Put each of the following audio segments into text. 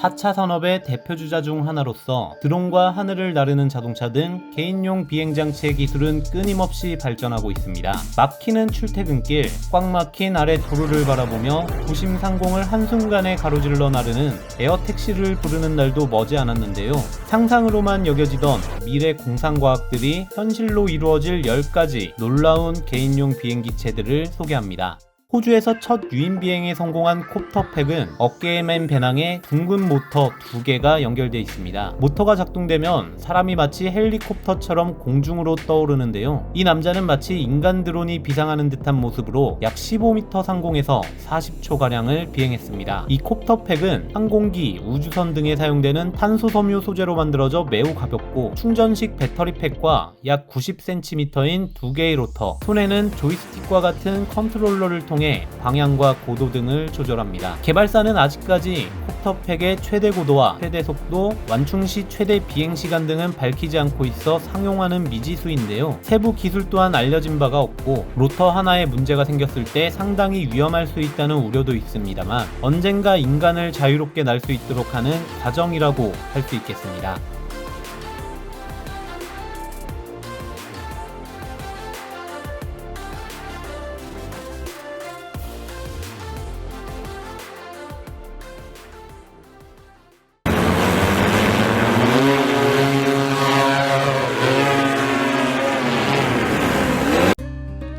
4차 산업의 대표주자 중 하나로서 드론과 하늘을 나르는 자동차 등 개인용 비행장치의 기술은 끊임없이 발전하고 있습니다. 막히는 출퇴근길, 꽉 막힌 아래 도로를 바라보며 도심 상공을 한순간에 가로질러 나르는 에어택시를 부르는 날도 머지 않았는데요. 상상으로만 여겨지던 미래 공상과학들이 현실로 이루어질 10가지 놀라운 개인용 비행기체들을 소개합니다. 호주에서 첫 유인 비행에 성공한 콥터팩은 어깨에 맨 배낭에 둥근 모터 2개가 연결되어 있습니다. 모터가 작동되면 사람이 마치 헬리콥터처럼 공중으로 떠오르는데요. 이 남자는 마치 인간 드론이 비상하는 듯한 모습으로 약 15m 상공에서 40초가량을 비행했습니다. 이 콥터팩은 항공기, 우주선 등에 사용되는 탄소 섬유 소재로 만들어져 매우 가볍고 충전식 배터리팩과 약 90cm인 2개의 로터, 손에는 조이스틱과 같은 컨트롤러를 통해 방향과 고도 등을 조절합니다. 개발사는 아직까지 콥터팩의 최대 고도와 최대 속도, 완충 시 최대 비행 시간 등은 밝히지 않고 있어 상용화는 미지수인데요. 세부 기술 또한 알려진 바가 없고 로터 하나에 문제가 생겼을 때 상당히 위험할 수 있다는 우려도 있습니다만 언젠가 인간을 자유롭게 날 수 있도록 하는 과정이라고 할 수 있겠습니다.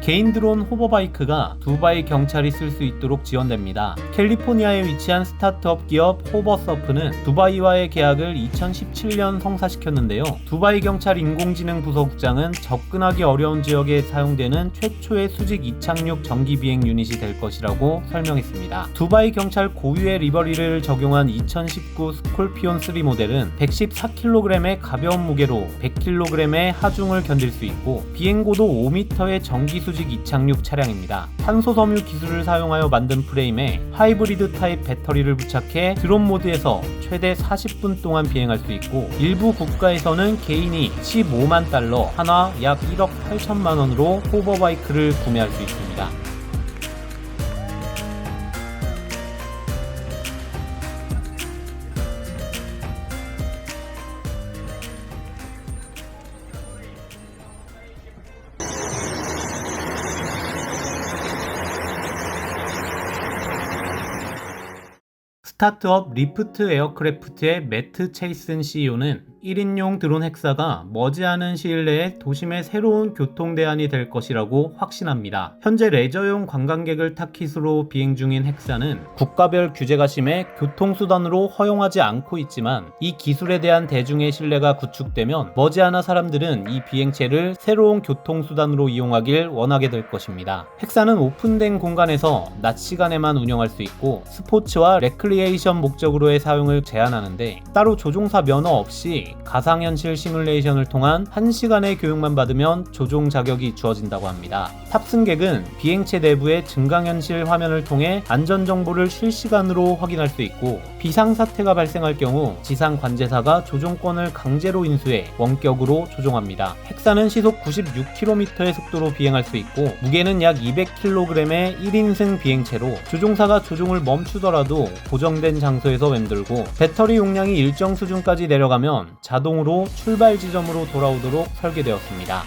개인 드론 호버바이크가 두바이 경찰이 쓸 수 있도록 지원됩니다. 캘리포니아에 위치한 스타트업 기업 호버서프는 두바이와의 계약을 2017년 성사시켰는데요. 두바이 경찰 인공지능 부서국장은 접근하기 어려운 지역에 사용되는 최초의 수직 이착륙 전기 비행 유닛이 될 것이라고 설명했습니다. 두바이 경찰 고유의 리버리를 적용한 2019 스콜피온 3 모델은 114kg의 가벼운 무게로 100kg의 하중을 견딜 수 있고 비행고도 5m의 전기 수직 이착륙 차량입니다. 탄소 섬유 기술을 사용하여 만든 프레임에 하이브리드 타입 배터리를 부착해 드론 모드에서 최대 40분 동안 비행할 수 있고 일부 국가에서는 개인이 15만 달러, 하나 약 1억 8천만 원으로 호버바이크를 구매할 수 있습니다. 스타트업 리프트 에어크래프트의 매트 체이슨 CEO는 1인용 드론 헥사가 머지않은 시일 내에 도심의 새로운 교통대안이 될 것이라고 확신합니다. 현재 레저용 관광객을 타깃으로 비행 중인 헥사는 국가별 규제가 심해 교통수단으로 허용하지 않고 있지만 이 기술에 대한 대중의 신뢰가 구축되면 머지않아 사람들은 이 비행체를 새로운 교통수단으로 이용하길 원하게 될 것입니다. 헥사는 오픈된 공간에서 낮 시간에만 운영할 수 있고 스포츠와 레크리에이션 목적으로의 사용을 제한하는데 따로 조종사 면허 없이 가상현실 시뮬레이션을 통한 1시간의 교육만 받으면 조종 자격이 주어진다고 합니다. 탑승객은 비행체 내부의 증강현실 화면을 통해 안전정보를 실시간으로 확인할 수 있고 비상사태가 발생할 경우 지상 관제사가 조종권을 강제로 인수해 원격으로 조종합니다. 헥사는 시속 96km의 속도로 비행할 수 있고 무게는 약 200kg의 1인승 비행체로 조종사가 조종을 멈추더라도 고정된 장소에서 맴돌고 배터리 용량이 일정 수준까지 내려가면 자동으로 출발 지점으로 돌아오도록 설계되었습니다.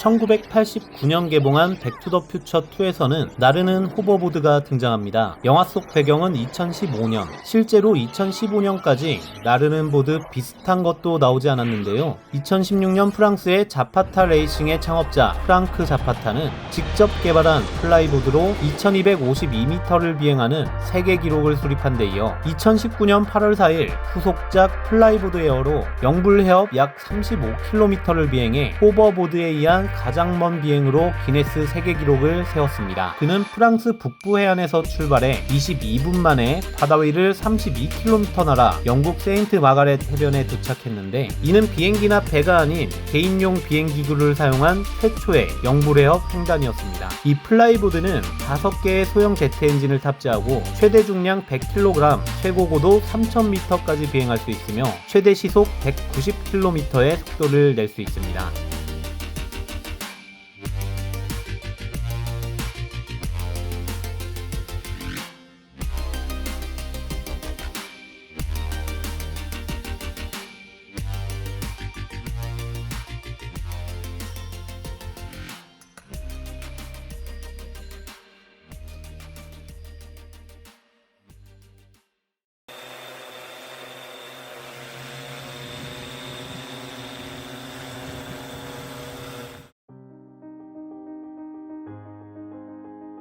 (1989년) 개봉한 백투더퓨처2에서는 나르는 호버보드가 등장합니다. 영화 속 배경은 2015년, 실제로 2015년까지 나르는 보드 비슷한 것도 나오지 않았는데요. 2016년 프랑스의 자파타 레이싱의 창업자 프랑크 자파타는 직접 개발한 플라이보드로 2252m를 비행하는 세계 기록을 수립한 데 이어 2019년 8월 4일 후속작 플라이보드 에어로 영불 해협 약 35km를 비행해 호버보드에 의한 가장 먼 비행으로 기네스 세계 기록을 세웠습니다. 그는 프랑스 북부 해안에서 출발해 22분 만에 바다 위를 32km 날아 영국 세인트 마가렛 해변에 도착했는데, 이는 비행기나 배가 아닌 개인용 비행기구를 사용한 최초의 영불해협 횡단이었습니다. 이 플라이보드는 5개의 소형 제트 엔진을 탑재하고 최대 중량 100kg, 최고 고도 3000m까지 비행할 수 있으며 최대 시속 190km의 속도를 낼 수 있습니다.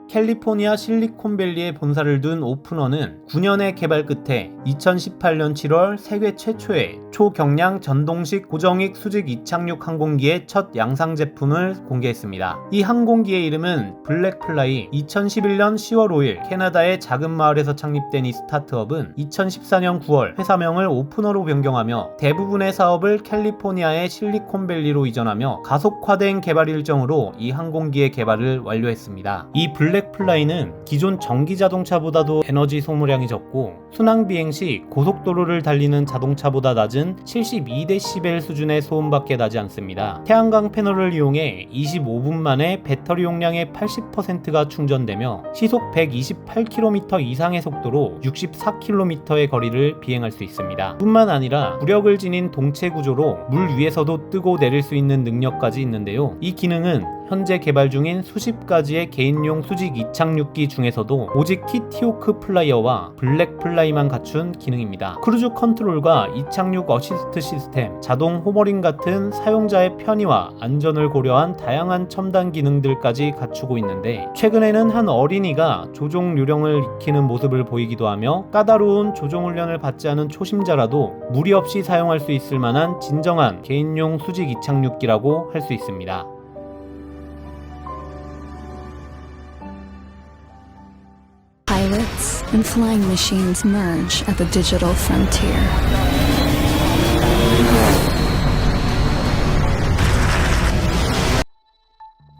캘리포니아 실리콘밸리에 본사를 둔 오프너는 9년의 개발 끝에 2018년 7월 세계 최초의 초경량 전동식 고정익 수직 이착륙 항공기의 첫 양상 제품을 공개했습니다. 이 항공기의 이름은 블랙플라이. 2011년 10월 5일 캐나다의 작은 마을에서 창립된 이 스타트업은 2014년 9월 회사명을 오프너로 변경하며 대부분의 사업을 캘리포니아의 실리콘밸리로 이전하며 가속화된 개발 일정으로 이 항공기의 개발을 완료했습니다. 이 블랙플라이는 기존 전기 자동차보다도 에너지 소모량이 적고 순항 비행 시 고속도로를 달리는 자동차보다 낮은 72dB 수준의 소음밖에 나지 않습니다. 태양광 패널을 이용해 25분 만에 배터리 용량의 80%가 충전되며 시속 128km 이상의 속도로 64km의 거리를 비행할 수 있습니다. 뿐만 아니라 무력을 지닌 동체 구조로 물 위에서도 뜨고 내릴 수 있는 능력까지 있는데요. 이 기능은 현재 개발 중인 수십 가지의 개인용 수직 이착륙기 중에서도 오직 키티호크 플라이어와 블랙플라이만 갖춘 기능입니다. 크루즈 컨트롤과 이착륙 어시스트 시스템, 자동 호버링 같은 사용자의 편의와 안전을 고려한 다양한 첨단 기능들까지 갖추고 있는데, 최근에는 한 어린이가 조종 요령을 익히는 모습을 보이기도 하며 까다로운 조종 훈련을 받지 않은 초심자라도 무리 없이 사용할 수 있을 만한 진정한 개인용 수직 이착륙기라고 할 수 있습니다. Pilots and flying machines merge at the digital frontier.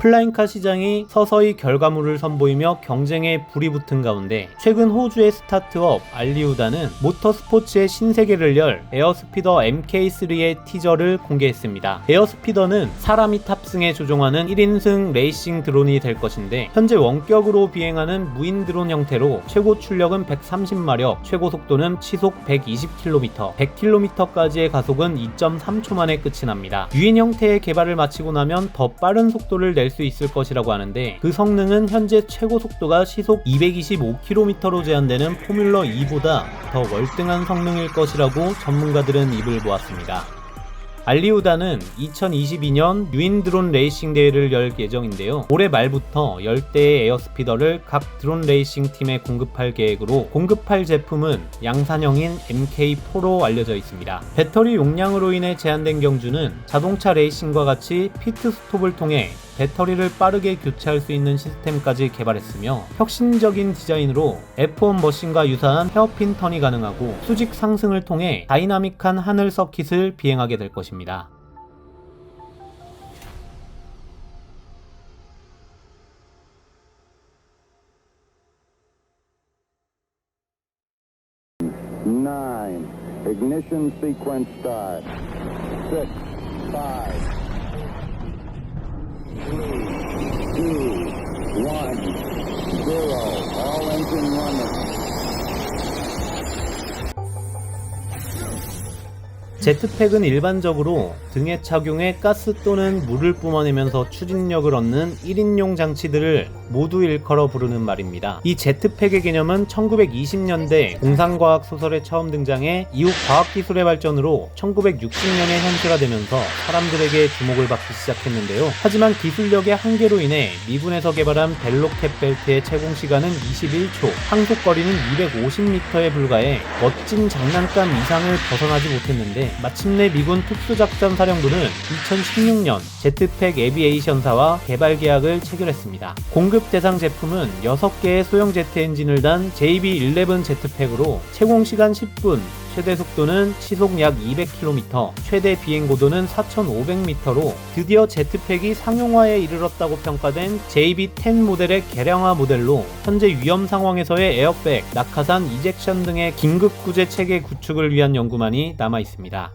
플라잉카 시장이 서서히 결과물을 선보이며 경쟁에 불이 붙은 가운데 최근 호주의 스타트업 알리우다는 모터스포츠의 신세계를 열 에어스피더 MK3의 티저를 공개했습니다. 에어스피더는 사람이 탑승해 조종하는 1인승 레이싱 드론이 될 것인데, 현재 원격으로 비행하는 무인 드론 형태로 최고 출력은 130마력, 최고 속도는 시속 120km, 100km까지의 가속은 2.3초 만에 끝이 납니다. 유인 형태의 개발을 마치고 나면 더 빠른 속도를 낼 수 있을 것이라고 하는데, 그 성능은 현재 최고 속도가 시속 225km로 제한되는 포뮬러 2보다 더 월등한 성능일 것이라고 전문가들은 입을 모았습니다. 알리우다는 2022년 유인 드론 레이싱 대회를 열 예정인데요. 올해 말부터 10대의 에어스피더를 각 드론 레이싱 팀에 공급할 계획으로, 공급할 제품은 양산형인 MK4로 알려져 있습니다. 배터리 용량으로 인해 제한된 경주는 자동차 레이싱과 같이 피트 스톱을 통해 배터리를 빠르게 교체할 수 있는 시스템까지 개발했으며, 혁신적인 디자인으로 F1 머신과 유사한 헤어핀 턴이 가능하고 수직 상승을 통해 다이나믹한 하늘 서킷을 비행하게 될 것입니다. Ignition sequence start. 6, 5, 3, 2, 1, 0. All engine running. 제트팩은 일반적으로 등에 착용해 가스 또는 물을 뿜어내면서 추진력을 얻는 1인용 장치들을 모두 일컬어 부르는 말입니다. 이 제트팩의 개념은 1920년대 공상과학 소설에 처음 등장해 이후 과학기술의 발전으로 1960년에 현실화되면서 사람들에게 주목을 받기 시작했는데요. 하지만 기술력의 한계로 인해 미군에서 개발한 벨로켓 벨트의 채공 시간은 21초, 항속거리는 250m에 불과해 멋진 장난감 이상을 벗어나지 못했는데 마침내 미군 특수작전사령부는 2016년 제트팩 에비에이션사와 개발 계약을 체결했습니다. 공급 대상 제품은 6개의 소형 제트 엔진을 단 JB-11 제트팩으로 채공 시간 10분, 최대 속도는 시속 약 200km, 최대 비행 고도는 4,500m로 드디어 제트팩이 상용화에 이르렀다고 평가된 JB-10 모델의 개량화 모델로 현재 위험 상황에서의 에어백, 낙하산, 이젝션 등의 긴급 구제 체계 구축을 위한 연구만이 남아 있습니다.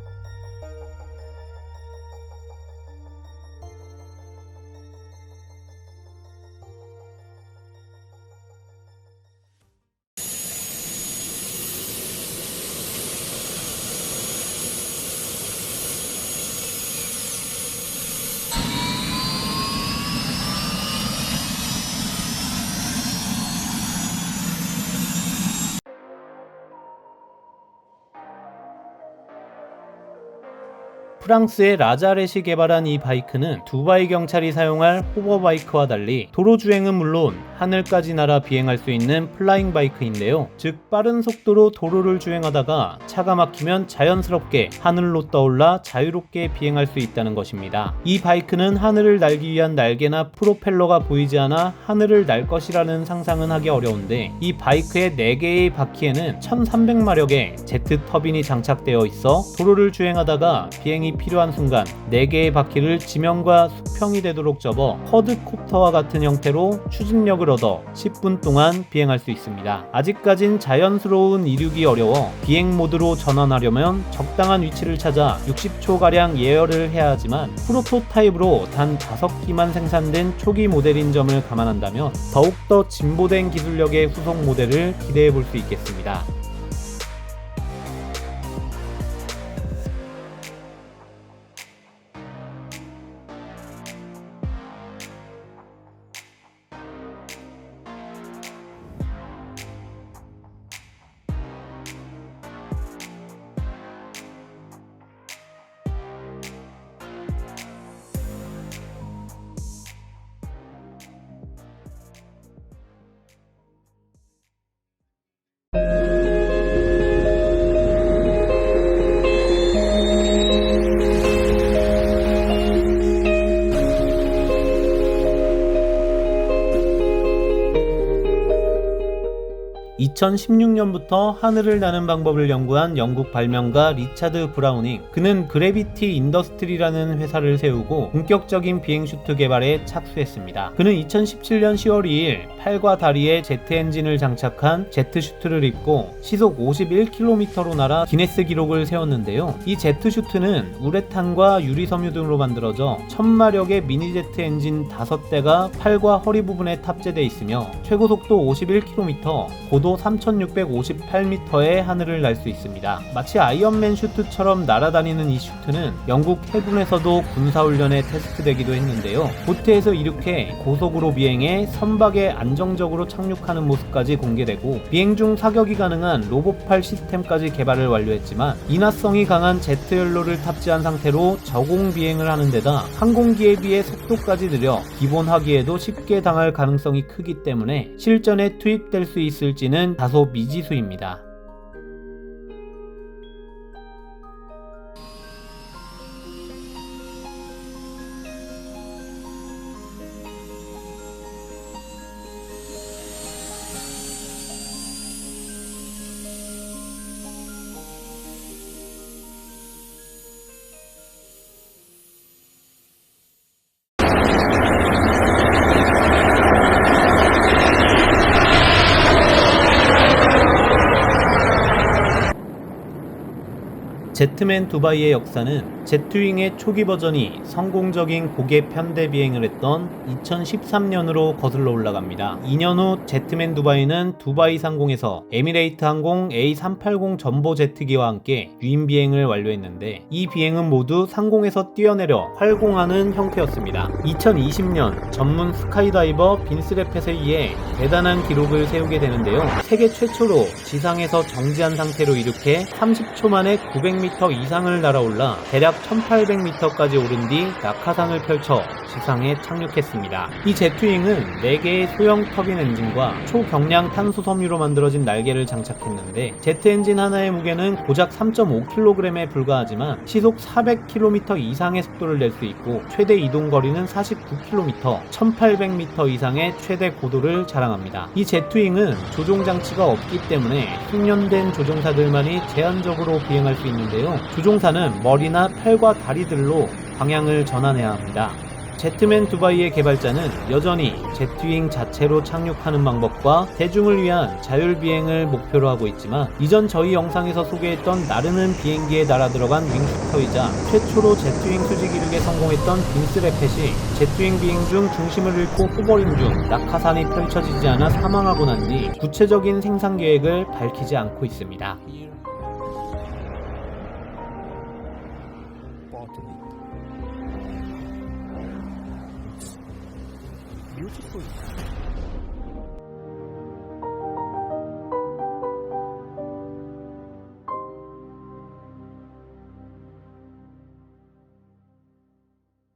프랑스의 라자렛이 개발한 이 바이크는 두바이 경찰이 사용할 호버바이크와 달리 도로 주행은 물론 하늘까지 날아 비행할 수 있는 플라잉 바이크인데요. 즉 빠른 속도로 도로를 주행하다가 차가 막히면 자연스럽게 하늘로 떠올라 자유롭게 비행할 수 있다는 것입니다. 이 바이크는 하늘을 날기 위한 날개나 프로펠러가 보이지 않아 하늘을 날 것이라는 상상은 하기 어려운데 이 바이크의 4개의 바퀴에는 1300마력의 제트 터빈이 장착되어 있어 도로를 주행하다가 비행이 필요한 순간 4개의 바퀴를 지면과 수평이 되도록 접어 쿼드콥터와 같은 형태로 추진력을 얻어 10분 동안 비행할 수 있습니다. 아직까진 자연스러운 이륙이 어려워 비행 모드로 전환하려면 적당한 위치를 찾아 60초가량 예열을 해야 하지만 프로토타입으로 단 5기만 생산된 초기 모델인 점을 감안한다면 더욱더 진보된 기술력의 후속 모델을 기대해 볼 수 있겠습니다. (2016년부터) 하늘을 나는 방법을 연구한 영국 발명가 리차드 브라우닝. 그는 그래비티 인더스트리라는 회사를 세우고 본격적인 비행슈트 개발에 착수했습니다. 그는 2017년 10월 2일 팔과 다리에 제트 엔진을 장착한 제트슈트를 입고 시속 51km로 날아 기네스 기록을 세웠는데요. 이 제트슈트는 우레탄과 유리섬유 등으로 만들어져 1000마력의 미니제트 엔진 5대가 팔과 허리 부분에 탑재되어 있으며 최고 속도 51km, 고도 3658m의 하늘을 날 수 있습니다. 마치 아이언맨 슈트처럼 날아다니는 이 슈트는 영국 해군에서도 군사훈련에 테스트되기도 했는데요. 보트에서 이륙해 고속으로 비행해 선박에 안정적으로 착륙하는 모습까지 공개되고 비행 중 사격이 가능한 로봇팔 시스템까지 개발을 완료했지만 인화성이 강한 제트 연료를 탑재한 상태로 저공 비행을 하는 데다 항공기에 비해 속도까지 느려 기본 하기에도 쉽게 당할 가능성이 크기 때문에 실전에 투입될 수 있을지는 다소 미지수입니다. 제트맨 두바이의 역사는 제트윙의 초기 버전이 성공적인 고객 편대 비행을 했던 2013년으로 거슬러 올라갑니다. 2년 후 제트맨 두바이는 두바이 상공에서 에미레이트 항공 A380 전보 제트기와 함께 유인 비행을 완료했는데 이 비행은 모두 상공에서 뛰어내려 활공하는 형태였습니다. 2020년 전문 스카이다이버 빈스 레펫에 의해 대단한 기록을 세우게 되는데요. 세계 최초로 지상에서 정지한 상태로 이륙해 30초 만에 900m 이상을 날아올라 대략 1800m까지 오른 뒤 낙하산을 펼쳐 지상에 착륙했습니다. 이 제트윙은 4개의 소형 터빈 엔진과 초경량 탄소 섬유로 만들어진 날개를 장착했는데 제트 엔진 하나의 무게는 고작 3.5kg에 불과하지만 시속 400km 이상의 속도를 낼 수 있고 최대 이동 거리는 49km, 1800m 이상의 최대 고도를 자랑합니다. 이 제트윙은 조종 장치가 없기 때문에 숙련된 조종사들만이 제한적으로 비행할 수 있는데요. 조종사는 머리나 팔과 다리들로 방향을 전환해야 합니다. 제트맨 두바이의 개발자는 여전히 제트윙 자체로 착륙하는 방법과 대중을 위한 자율비행을 목표로 하고 있지만 이전 저희 영상에서 소개했던 나르는 비행기에 날아 들어간 윙스터이자 최초로 제트윙 수직 이륙에 성공했던 빈스 레펫이 제트윙 비행 중 중심을 잃고 후버링 중 낙하산이 펼쳐지지 않아 사망하고 난 뒤 구체적인 생산 계획을 밝히지 않고 있습니다. Beautiful.